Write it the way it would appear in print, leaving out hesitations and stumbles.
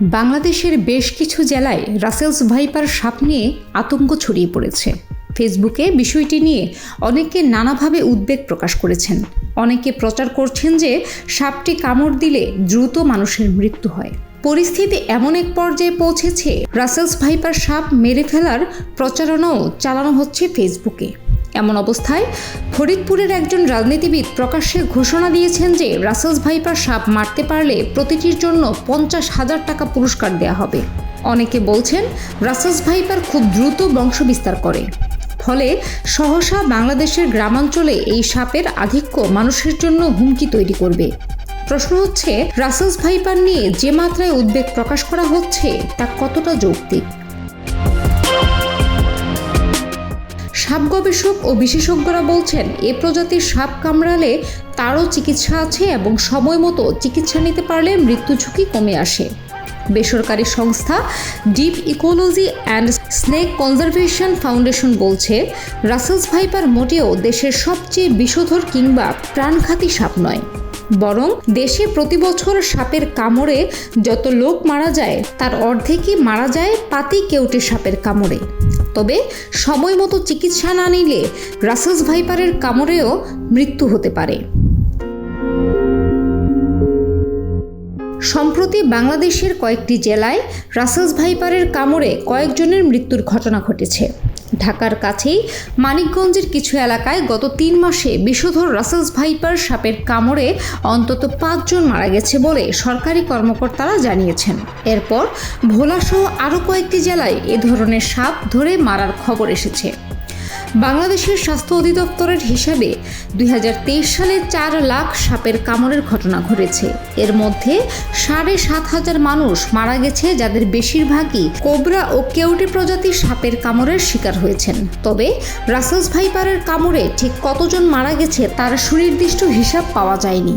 বাংলাদেশের বেশ কিছু জেলায় রাসেলস ভাইপার সাপ নিয়ে আতঙ্ক ছড়িয়ে পড়েছে। ফেসবুকে বিষয়টি নিয়ে অনেকে নানাভাবে উদ্বেগ প্রকাশ করেছেন। অনেকে প্রচার করছেন যে সাপটি কামড় দিলে দ্রুত মানুষের মৃত্যু হয়। পরিস্থিতি এমন এক পর্যায়ে পৌঁছেছে, রাসেলস ভাইপার সাপ মেরে ফেলার প্রচারণাও চালানো হচ্ছে ফেসবুকে। এমন অবস্থায় ফরিদপুরের একজন রাজনীতিবিদ প্রকাশ্যে ঘোষণা দিয়েছেন যে রাসেলস ভাইপার সাপ মারতে পারলে প্রতিটির জন্য 50,000 টাকা পুরস্কার দেওয়া হবে। অনেকে বলছেন রাসেলস ভাইপার খুব দ্রুত বংশবিস্তার করে, ফলে সহসা বাংলাদেশের গ্রামাঞ্চলে এই সাপের আধিক্য মানুষের জন্য হুমকি তৈরি করবে। প্রশ্ন হচ্ছে, রাসেলস ভাইপার নিয়ে যে মাত্রায় উদ্বেগ প্রকাশ করা হচ্ছে তা কতটা যৌক্তিক? সাপ গবেষক ও বিশেষজ্ঞরা বলছেন, এ প্রজাতির সাপ কামড়ালে তারও চিকিৎসা আছে এবং সময় মতো চিকিৎসা নিতে পারলে মৃত্যু ঝুঁকি কমে আসে। বেসরকারি সংস্থা deep ecology and snake conservation foundation বলছে, রাসেলস ভাইপার মোটেও দেশের সবচেয়ে বিষধর কিংবা প্রাণঘাতী সাপ নয়, বরং দেশে প্রতি বছর সাপের কামড়ে যত লোক মারা যায় তার অর্ধেকই মারা যায় পাতি কেউটে সাপের কামড়ে। তবে সময় মতো চিকিৎসা না নিলে রাসেলস ভাইপারের কামড়েও মৃত্যু হতে পারে। সম্প্রতি বাংলাদেশের কয়েকটি জেলায় রাসেলস ভাইপারের কামড়ে কয়েকজনের মৃত্যুর ঘটনা ঘটেছে। ঢাকার কাছেই মানিকগঞ্জের কিছু এলাকায় গত 3 মাসে বিষধর রাসেলস ভাইপার সাপের কামড়ে অন্তত 5 জন মারা গেছে বলে সরকারি কর্মকর্তারা জানিয়েছেন। এরপর ভোলাসহ আরও কয়েকটি জেলায় এ ধরনের সাপ ধরে মারার খবর এসেছে। বাংলাদেশের স্বাস্থ্য অধিদপ্তরের হিসাবে 2023 সালে 4 লাখ সাপের কামড়ের ঘটনা ঘটেছে। এর মধ্যে 7,500 মানুষ মারা গেছে, যাদের বেশিরভাগই কোবরা ও কেউটে প্রজাতির সাপের কামড়ের শিকার হয়েছেন। তবে রাসেলস ভাইপারের কামড়ে ঠিক কতজন মারা গেছে তার সুনির্দিষ্ট হিসাব পাওয়া যায়নি।